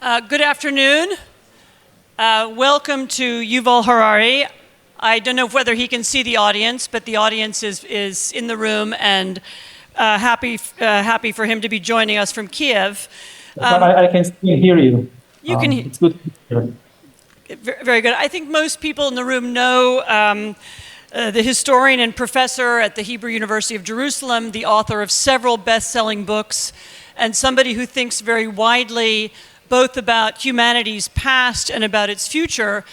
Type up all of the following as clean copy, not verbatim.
Good afternoon. Welcome to Yuval Harari. I don't know whether he can see the audience, but the audience is in the room and happy for him to be joining us from Kyiv. I can still hear you. You can. It's good to hear. Very good. I think most people in the room know the historian and professor at the Hebrew University of Jerusalem, the author of several best-selling books, and somebody who thinks very widely both about humanity's past and about its future.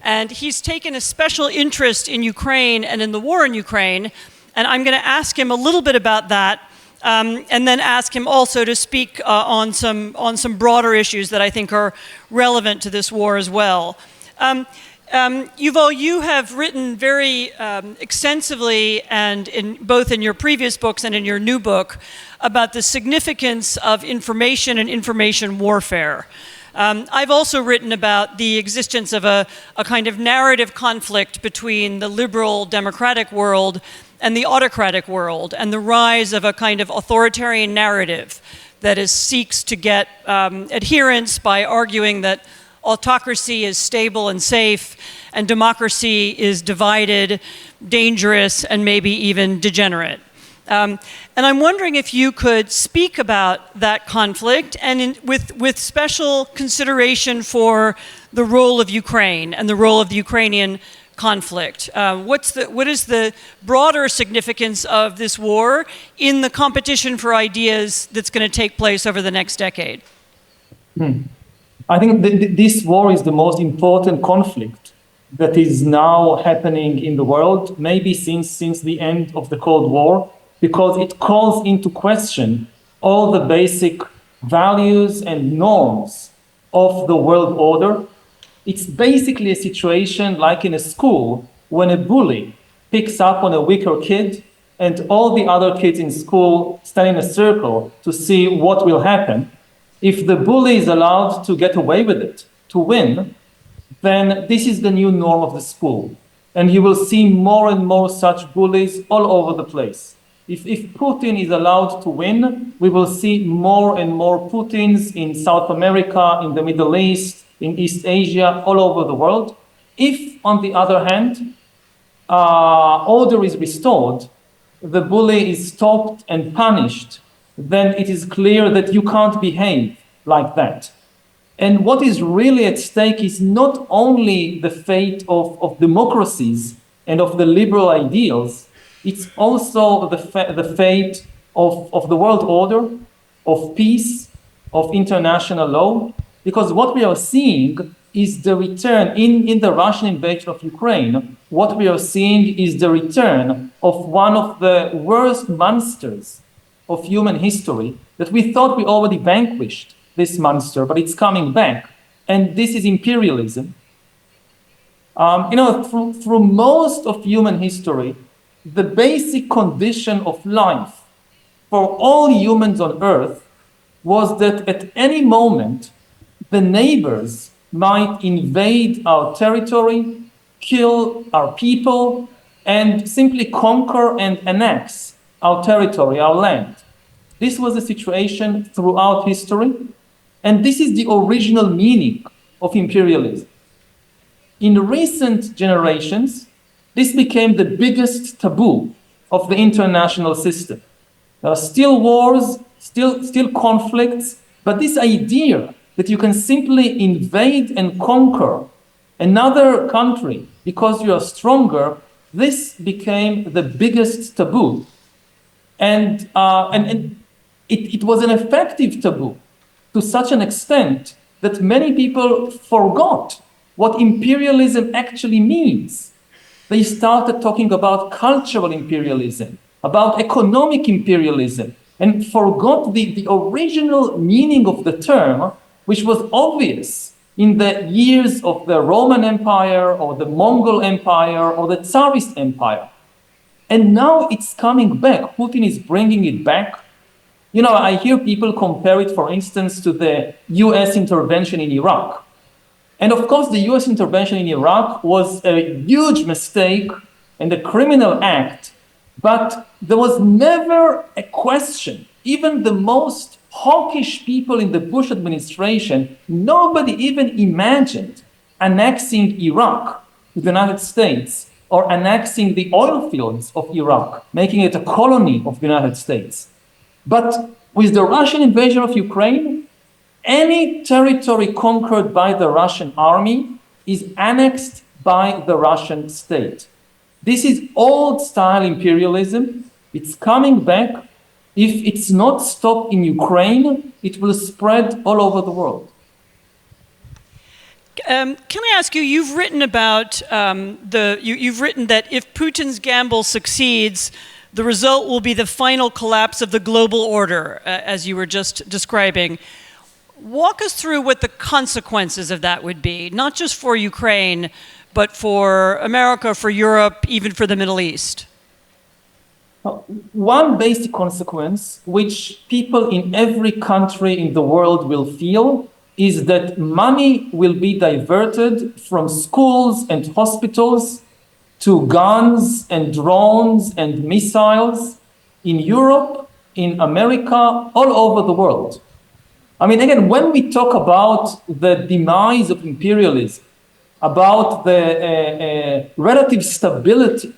And he's taken a special interest in Ukraine and in the war in Ukraine. And I'm going to ask him a little bit about that, and then ask him also to speak on some broader issues that I think are relevant to this war as well. Yuval, you have written very extensively, and both in your previous books and in your new book, about the significance of information and information warfare. I've also written about the existence of a kind of narrative conflict between the liberal democratic world and the autocratic world, and the rise of a kind of authoritarian narrative that seeks to get adherence by arguing that autocracy is stable and safe, and democracy is divided, dangerous, and maybe even degenerate. And I'm wondering if you could speak about that conflict, and with special consideration for the role of Ukraine and the role of the Ukrainian conflict. What is the broader significance of this war in the competition for ideas that's going to take place over the next decade? I think this war is the most important conflict that is now happening in the world, maybe since the end of the Cold War, because it calls into question all the basic values and norms of the world order. It's basically a situation like in a school when a bully picks up on a weaker kid and all the other kids in school stand in a circle to see what will happen. If the bully is allowed to get away with it, to win, then this is the new norm of the school. And you will see more and more such bullies all over the place. If Putin is allowed to win, we will see more and more Putins in South America, in the Middle East, in East Asia, all over the world. If, on the other hand, order is restored, the bully is stopped and punished, then it is clear that you can't behave like that. And what is really at stake is not only the fate of democracies and of the liberal ideals, it's also the fate of the world order, of peace, of international law, because what we are seeing is the return, in the Russian invasion of Ukraine, what we are seeing is the return of one of the worst monsters of human history that we thought we already vanquished, this monster, but it's coming back. And this is imperialism. Through most of human history, the basic condition of life for all humans on Earth was that at any moment, the neighbors might invade our territory, kill our people, and simply conquer and annex our territory, our land. This was the situation throughout history, and this is the original meaning of imperialism. In recent generations, this became the biggest taboo of the international system. There are still wars, still conflicts, but this idea that you can simply invade and conquer another country because you are stronger, this became the biggest taboo. And it was an effective taboo to such an extent that many people forgot what imperialism actually means. They started talking about cultural imperialism, about economic imperialism, and forgot the original meaning of the term, which was obvious in the years of the Roman Empire or the Mongol Empire or the Tsarist Empire. And now it's coming back. Putin is bringing it back. I hear people compare it, for instance, to the US intervention in Iraq. And of course, the US intervention in Iraq was a huge mistake and a criminal act, but there was never a question, even the most hawkish people in the Bush administration, nobody even imagined annexing Iraq to the United States or annexing the oil fields of Iraq, making it a colony of the United States. But with the Russian invasion of Ukraine, any territory conquered by the Russian army is annexed by the Russian state. This is old-style imperialism. It's coming back. If it's not stopped in Ukraine, it will spread all over the world. Can I ask you? You've written about you've written that if Putin's gamble succeeds, the result will be the final collapse of the global order, as you were just describing. Walk us through what the consequences of that would be, not just for Ukraine, but for America, for Europe, even for the Middle East. One basic consequence, which people in every country in the world will feel, is that money will be diverted from schools and hospitals to guns and drones and missiles in Europe, in America, all over the world. I mean, again, when we talk about the demise of imperialism, about the relative stability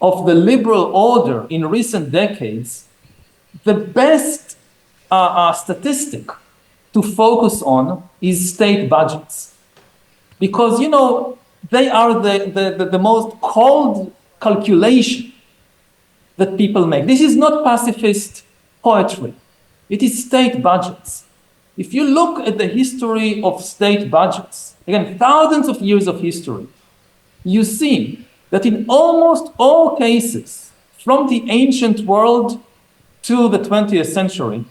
of the liberal order in recent decades, the best statistic to focus on is state budgets. Because, they are the most cold calculation that people make. This is not pacifist poetry. It is state budgets. If you look at the history of state budgets, again, thousands of years of history, you see that in almost all cases, from the ancient world to the 20th century,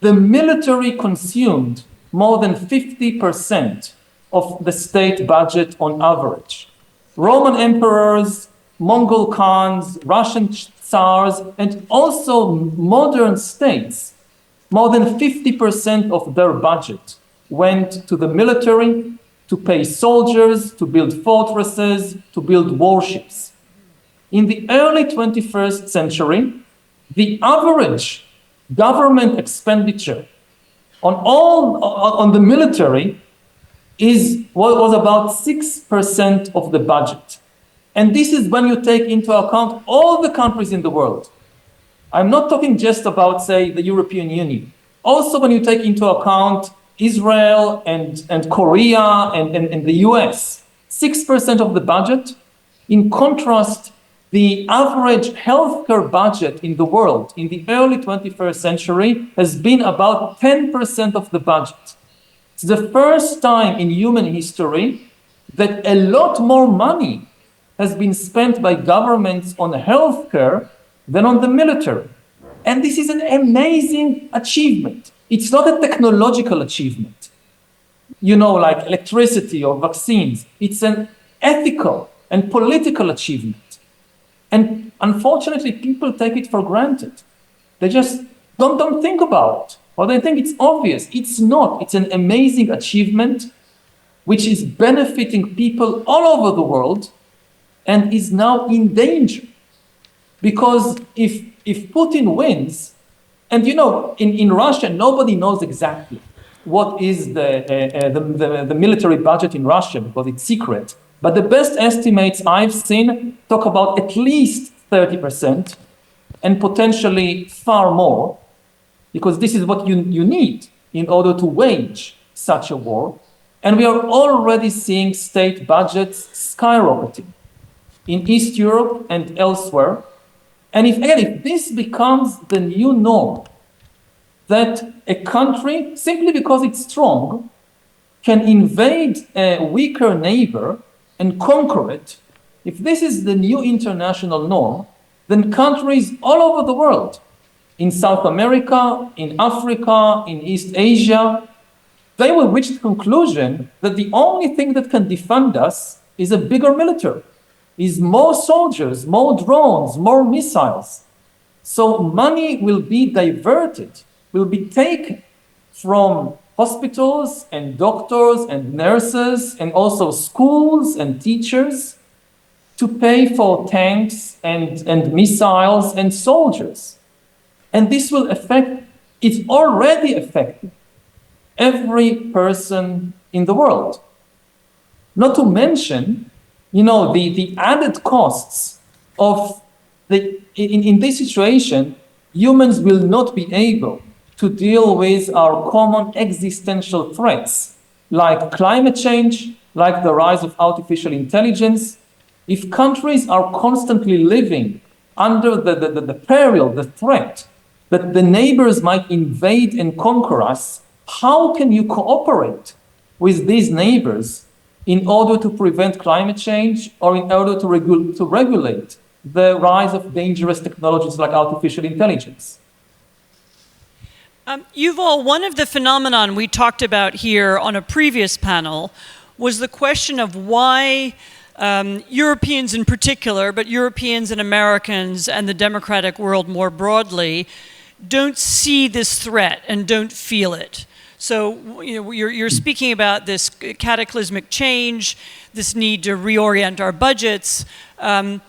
the military consumed more than 50% of the state budget on average. Roman emperors, Mongol Khans, Russian Tsars, and also modern states, more than 50% of their budget went to the military, to pay soldiers, to build fortresses, to build warships. In the early 21st century, the average government expenditure on the military was about 6% of the budget. And this is when you take into account all the countries in the world. I'm not talking just about, say, the European Union. Also, when you take into account Israel and Korea and the US, 6% of the budget. In contrast, the average healthcare budget in the world in the early 21st century has been about 10% of the budget. It's the first time in human history that a lot more money has been spent by governments on healthcare than on the military. And this is an amazing achievement. It's not a technological achievement, like electricity or vaccines. It's an ethical and political achievement. And unfortunately, people take it for granted. They just don't think about it, or they think it's obvious. It's not. It's an amazing achievement which is benefiting people all over the world and is now in danger. Because if Putin wins, and in Russia, nobody knows exactly what is the military budget in Russia because it's secret. But the best estimates I've seen talk about at least 30% and potentially far more, because this is what you need in order to wage such a war. And we are already seeing state budgets skyrocketing in East Europe and elsewhere. And if this becomes the new norm, that a country, simply because it's strong, can invade a weaker neighbor and conquer it, if this is the new international norm, then countries all over the world, in South America, in Africa, in East Asia, they will reach the conclusion that the only thing that can defend us is a bigger military, is more soldiers, more drones, more missiles. So money will be diverted, will be taken from hospitals and doctors and nurses and also schools and teachers to pay for tanks and missiles and soldiers. And this will affect it's already affecting every person in the world. Not to mention, the added costs of in this situation, humans will not be able to deal with our common existential threats, like climate change, like the rise of artificial intelligence. If countries are constantly living under the peril, the threat that the neighbors might invade and conquer us, how can you cooperate with these neighbors in order to prevent climate change or in order to regulate the rise of dangerous technologies like artificial intelligence? Yuval, one of the phenomenon we talked about here on a previous panel was the question of why Europeans in particular, but Europeans and Americans and the democratic world more broadly, don't see this threat and don't feel it. So you're speaking about this cataclysmic change, this need to reorient our budgets, but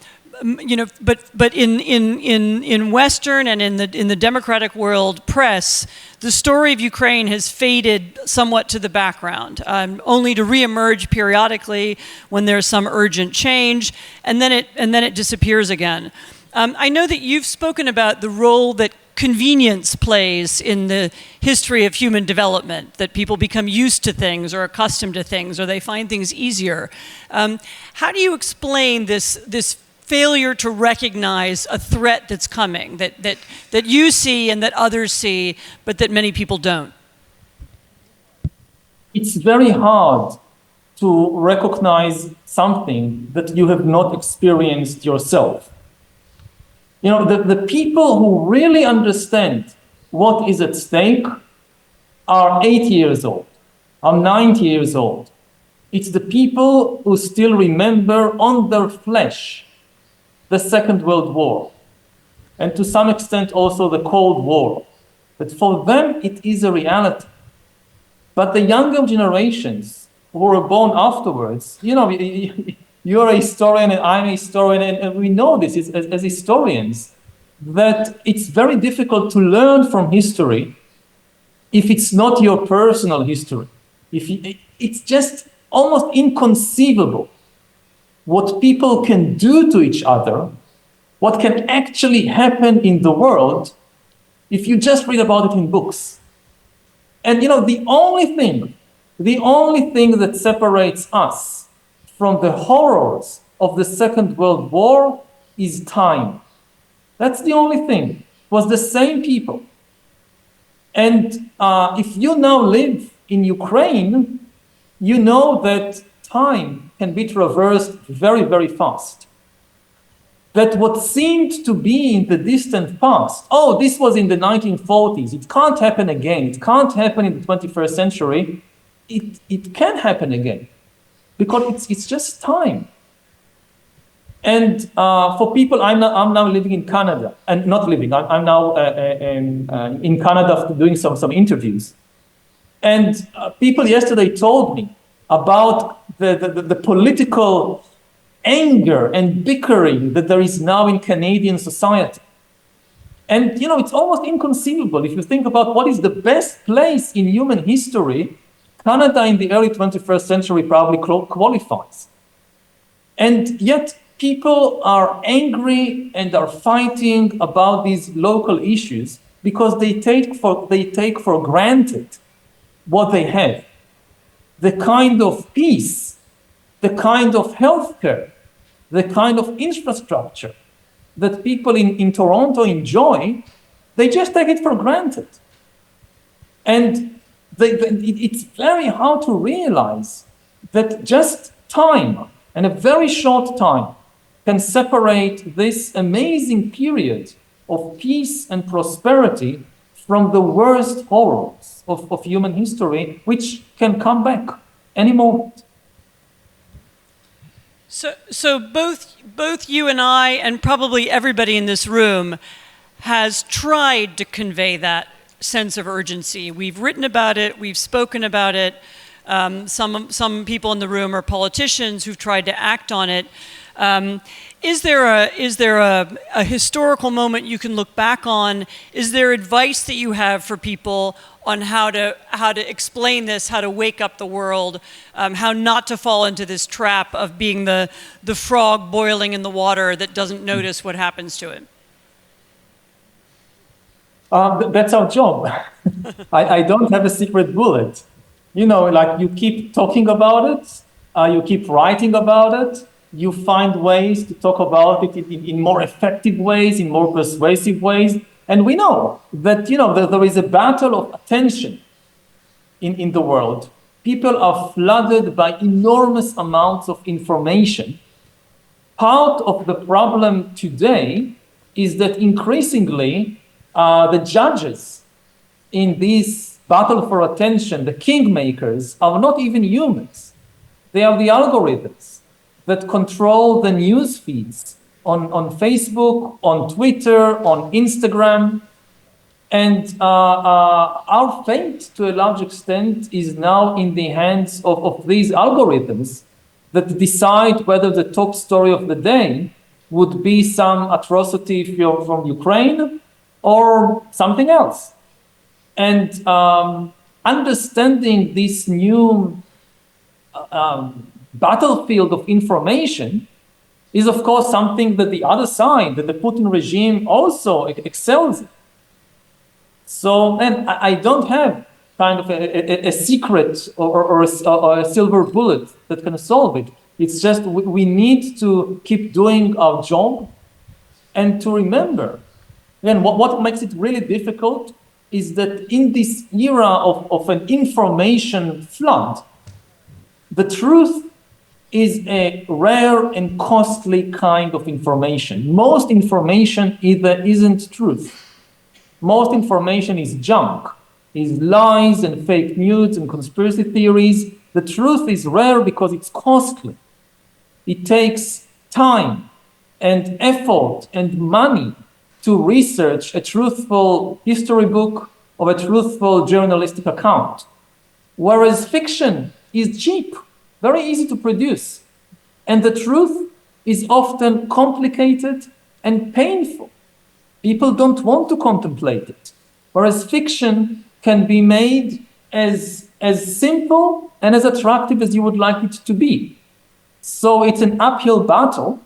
in Western and in the democratic world press, the story of Ukraine has faded somewhat to the background, only to reemerge periodically when there's some urgent change, and then it disappears again. I know that you've spoken about the role that convenience plays in the history of human development, that people become used to things or accustomed to things, or they find things easier. How do you explain this failure to recognize a threat that's coming, that you see and that others see, but that many people don't? It's very hard to recognize something that you have not experienced yourself. The people who really understand what is at stake are 80 years old, are 90 years old. It's the people who still remember on their flesh the Second World War, and to some extent also the Cold War. But for them, it is a reality. But the younger generations who were born afterwards, you're a historian and I'm a historian, and we know this as historians, that it's very difficult to learn from history if it's not your personal history. It's just almost inconceivable what people can do to each other, what can actually happen in the world if you just read about it in books. And the only thing that separates us from the horrors of the Second World War is time. That's the only thing. It was the same people. And if you now live in Ukraine, you know that time can be traversed very, very fast. That what seemed to be in the distant past, this was in the 1940s, it can't happen again, it can't happen in the 21st century, it can happen again. Because it's just time. And for people, I'm now living in Canada, and not living, I'm now in Canada doing some interviews. And people yesterday told me about the political anger and bickering that there is now in Canadian society. And it's almost inconceivable if you think about what is the best place in human history. Canada in the early 21st century probably qualifies. And yet people are angry and are fighting about these local issues because they take for granted what they have. The kind of peace, the kind of healthcare, the kind of infrastructure that people in Toronto enjoy, they just take it for granted. And it's very hard to realize that just time, and a very short time, can separate this amazing period of peace and prosperity from the worst horrors of human history, which can come back any moment. So both you and I, and probably everybody in this room, has tried to convey that sense of urgency. We've written about it, we've spoken about it. Some people in the room are politicians who've tried to act on it. Is there a historical moment you can look back on? Is there advice that you have for people on how to explain this, how to wake up the world, how not to fall into this trap of being the frog boiling in the water that doesn't notice what happens to it? That's our job. I don't have a secret bullet. You know, like you keep talking about it, you keep writing about it, you find ways to talk about it in more effective ways, in more persuasive ways. And we know that, you know, there is a battle of attention in the world. People are flooded by enormous amounts of information. Part of the problem today is that increasingly the judges in this battle for attention, the kingmakers, are not even humans. They are the algorithms that control the news feeds on Facebook, on Twitter, on Instagram. And our fate, to a large extent, is now in the hands of these algorithms that decide whether the top story of the day would be some atrocity from Ukraine or something else. And understanding this new battlefield of information is, of course, something that the other side, that the Putin regime also excels in. So, and I don't have kind of a secret or a silver bullet that can solve it. It's just we need to keep doing our job and to remember. And what makes it really difficult is that in this era of an information flood, the truth is a rare and costly kind of information. Most information either isn't truth. Most information is junk, is lies and fake news and conspiracy theories. The truth is rare because it's costly. It takes time and effort and money to research a truthful history book or a truthful journalistic account. Whereas fiction is cheap, very easy to produce. And the truth is often complicated and painful. People don't want to contemplate it. Whereas fiction can be made as simple and as attractive as you would like it to be. So it's an uphill battle.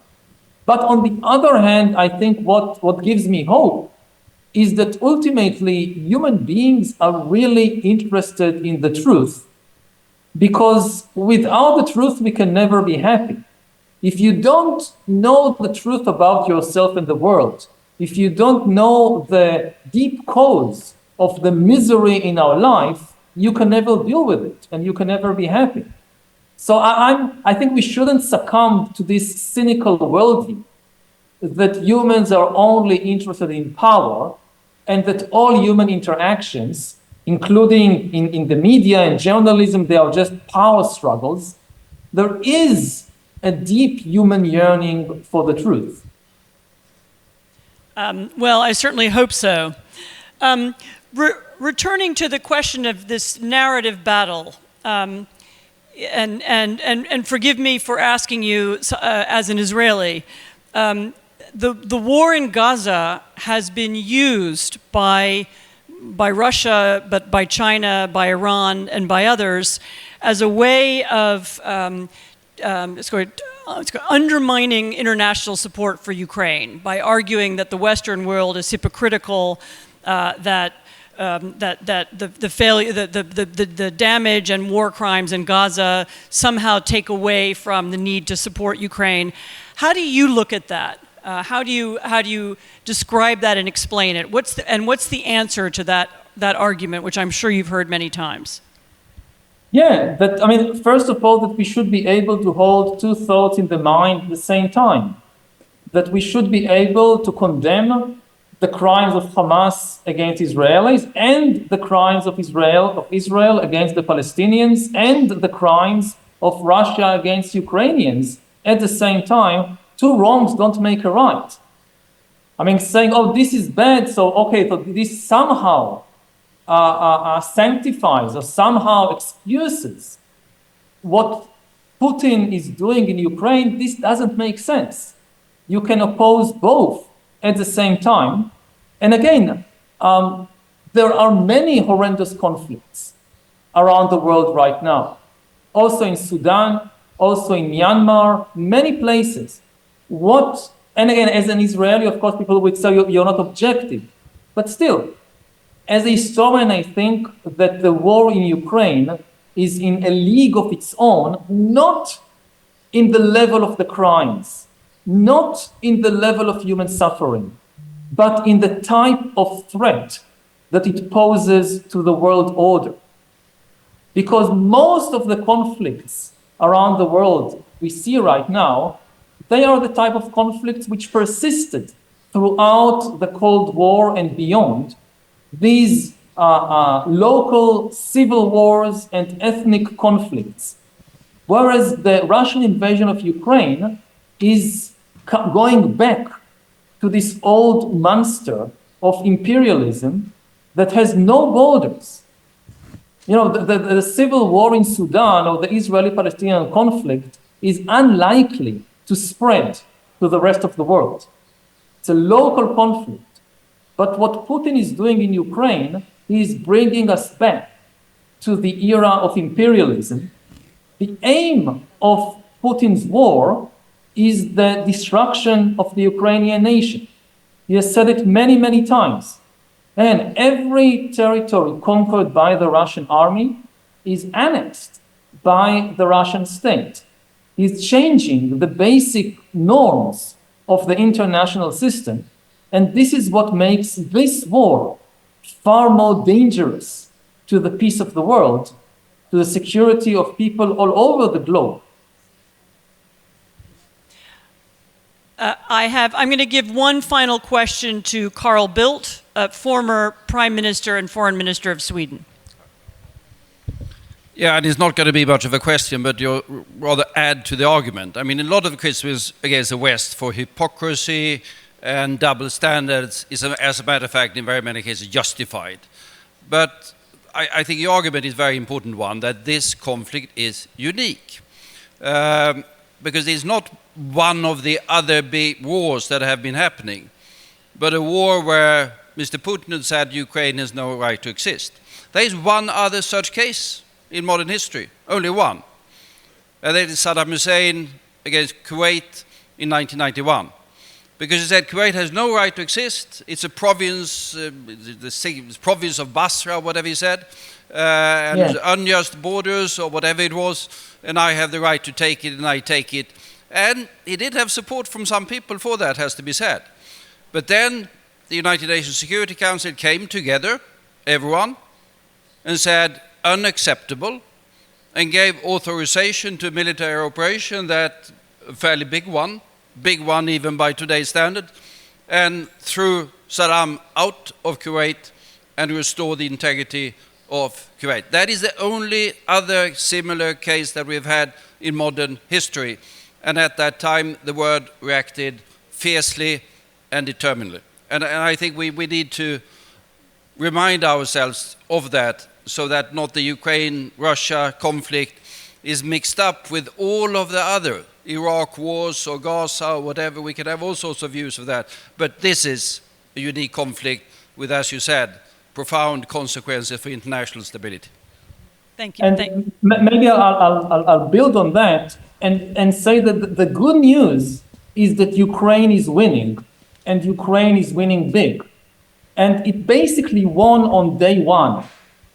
But on the other hand, I think what gives me hope is that ultimately human beings are really interested in the truth, because without the truth, we can never be happy. If you don't know the truth about yourself and the world, if you don't know the deep cause of the misery in our life, you can never deal with it and you can never be happy. So I think we shouldn't succumb to this cynical worldview that humans are only interested in power and that all human interactions, including in the media and journalism, they are just power struggles. There is a deep human yearning for the truth. Well, I certainly hope so. Returning to the question of this narrative battle, and forgive me for asking you as an Israeli, the war in Gaza has been used by Russia, but by China, by Iran, and by others as a way of undermining international support for Ukraine by arguing that the Western world is hypocritical, that the failure, the damage and war crimes in Gaza somehow take away from the need to support Ukraine. How do you look at that? How do you describe that and explain it? What's the answer to that argument, which I'm sure you've heard many times? Yeah, first of all, that we should be able to hold two thoughts in the mind at the same time. That we should be able to condemn the crimes of Hamas against Israelis and the crimes of Israel against the Palestinians and the crimes of Russia against Ukrainians at the same time. Two wrongs don't make a right. Saying, oh, this is bad, so this somehow sanctifies or somehow excuses what Putin is doing in Ukraine, this doesn't make sense. you can oppose both at the same time. And again, there are many horrendous conflicts around the world right now, also in Sudan, also in Myanmar, many places. And again, as an Israeli, of course, people would say you're not objective. But still, as a historian, I think that the war in Ukraine is in a league of its own, not in the level of the crimes, not in the level of human suffering, but in the type of threat that it poses to the world order. Because most of the conflicts around the world we see right now, they are the type of conflicts which persisted throughout the Cold War and beyond. These local civil wars and ethnic conflicts. Whereas the Russian invasion of Ukraine is going back to this old monster of imperialism that has no borders. You know, the civil war in Sudan or the Israeli-Palestinian conflict is unlikely to spread to the rest of the world. It's a local conflict. But what Putin is doing in Ukraine, he is bringing us back to the era of imperialism. The aim of Putin's war is the destruction of the Ukrainian nation. He has said it many, many times. And every territory conquered by the Russian army is annexed by the Russian state. He's changing the basic norms of the international system. And this is what makes this war far more dangerous to the peace of the world, to the security of people all over the globe. I'm going to give one final question to Carl Bildt, former Prime Minister and Foreign Minister of Sweden. Yeah, and it's not going to be much of a question, but you'll rather add to the argument. I mean, a lot of criticism against the West for hypocrisy and double standards is, as a matter of fact, in very many cases justified. But I think the argument is a very important one, that this conflict is unique. Because it's not one of the other big wars that have been happening, but a war where Mr. Putin said Ukraine has no right to exist. There is one other such case in modern history, only one. And that is Saddam Hussein against Kuwait in 1991. Because he said Kuwait has no right to exist. It's a province, the province of Basra, whatever he said, and unjust borders or whatever it was, and I have the right to take it, and I take it. And he did have support from some people for that, has to be said. But then the United Nations Security Council came together, everyone, and said unacceptable, and gave authorization to a military operation, that a fairly big one even by today's standard, and threw Saddam out of Kuwait and restored the integrity of Kuwait. That is the only other similar case that we've had in modern history. And at that time, the world reacted fiercely and determinedly. And I think we need to remind ourselves of that, so that not the Ukraine-Russia conflict is mixed up with all of the other Iraq wars or Gaza or whatever. We can have all sorts of views of that. But this is a unique conflict with, as you said, profound consequences for international stability. Thank you. And maybe I'll build on that and say that the good news is that Ukraine is winning, and Ukraine is winning big. And it basically won on day one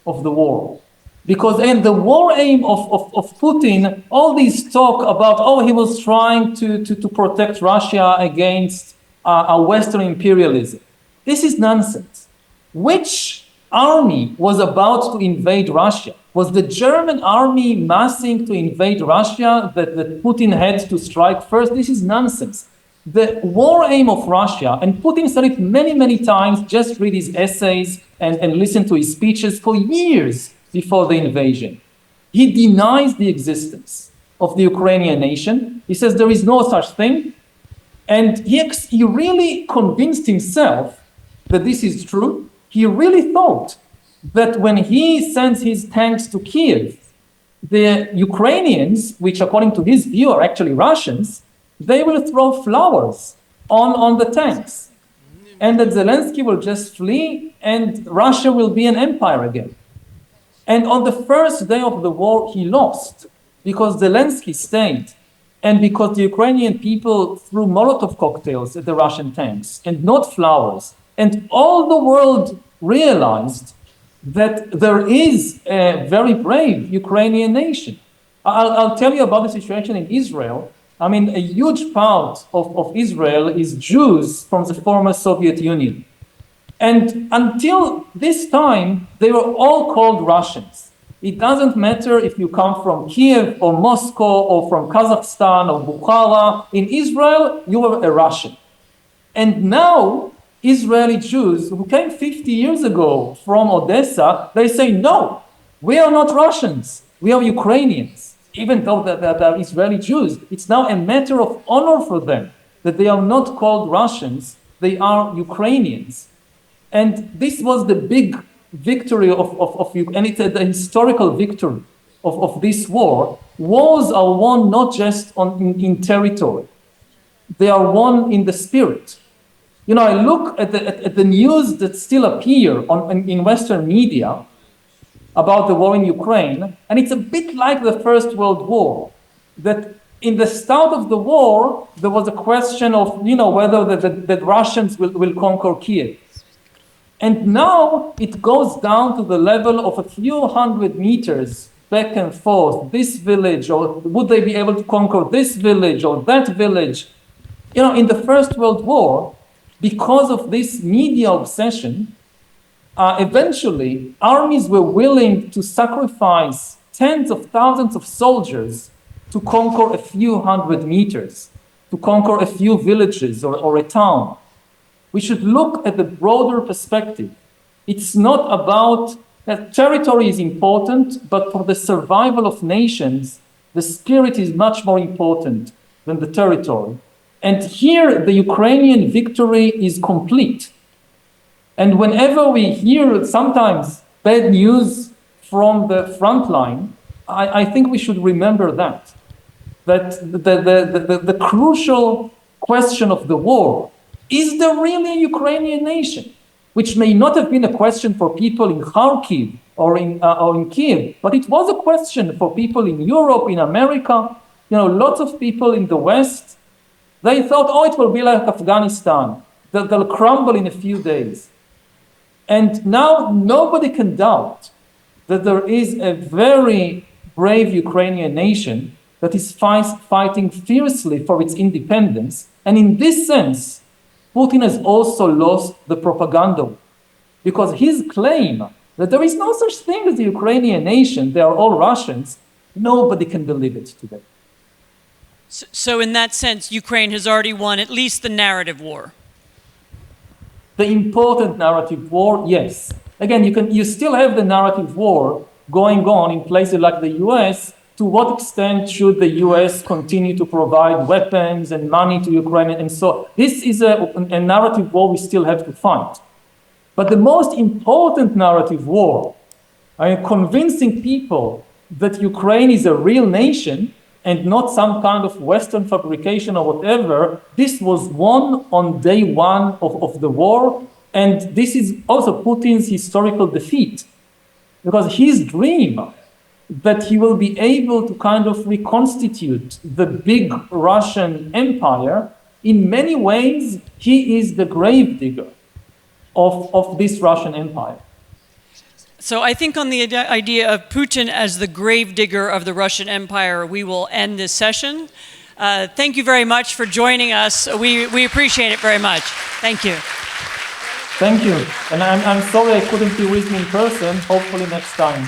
of the war. Because and the war aim of Putin, all this talk about, he was trying to protect Russia against a Western imperialism. This is nonsense. Which army was about to invade Russia? Was the German army massing to invade Russia that Putin had to strike first? This is nonsense. The war aim of Russia, and Putin said it many, many times, just read his essays and listen to his speeches for years before the invasion. He denies the existence of the Ukrainian nation. He says there is no such thing. And he really convinced himself that this is true. He really thought that when he sends his tanks to Kyiv, the Ukrainians, which according to his view are actually Russians, they will throw flowers on the tanks. And that Zelensky will just flee and Russia will be an empire again. And on the first day of the war, he lost because Zelensky stayed and because the Ukrainian people threw Molotov cocktails at the Russian tanks and not flowers. And all the world realized that there is a very brave Ukrainian nation. I'll tell you about the situation in Israel. I mean, a huge part of Israel is Jews from the former Soviet Union. And until this time, they were all called Russians. It doesn't matter if you come from Kyiv or Moscow or from Kazakhstan or Bukhara. In Israel, you were a Russian. And now, Israeli Jews who came 50 years ago from Odessa, they say, no, we are not Russians, we are Ukrainians. Even though they're Israeli Jews, it's now a matter of honor for them that they are not called Russians, they are Ukrainians. And this was the big victory and it's the historical victory of this war. Wars are won not just in territory, they are won in the spirit. You know, I look at the news that still appear in Western media about the war in Ukraine, and it's a bit like the First World War, that in the start of the war, there was a question of, you know, whether the Russians will conquer Kyiv. And now it goes down to the level of a few hundred meters back and forth, this village, or would they be able to conquer this village or that village? You know, in the First World War, because of this media obsession, eventually armies were willing to sacrifice tens of thousands of soldiers to conquer a few hundred meters, to conquer a few villages or a town. We should look at the broader perspective. It's not about that territory is important, but for the survival of nations, the spirit is much more important than the territory. And here, the Ukrainian victory is complete. And whenever we hear sometimes bad news from the front line, I think we should remember that the crucial question of the war, is there really a Ukrainian nation? Which may not have been a question for people in Kharkiv or in Kyiv, but it was a question for people in Europe, in America. You know, lots of people in the West, they thought, oh, it will be like Afghanistan. They'll crumble in a few days. And now nobody can doubt that there is a very brave Ukrainian nation that is fighting fiercely for its independence. And in this sense, Putin has also lost the propaganda, because his claim that there is no such thing as the Ukrainian nation, they are all Russians, nobody can believe it today. So in that sense, Ukraine has already won at least the narrative war. The important narrative war, yes. Again, you still have the narrative war going on in places like the US. To what extent should the US continue to provide weapons and money to Ukraine? And so this is a narrative war we still have to fight. But the most important narrative war, convincing people that Ukraine is a real nation and not some kind of Western fabrication or whatever, this was won on day one of the war. And this is also Putin's historical defeat, because his dream that he will be able to kind of reconstitute the big Russian empire, in many ways, he is the gravedigger of this Russian empire. So I think on the idea of Putin as the gravedigger of the Russian Empire, we will end this session. Thank you very much for joining us. We appreciate it very much. Thank you. Thank you. And I'm sorry I couldn't be with you in person. Hopefully next time.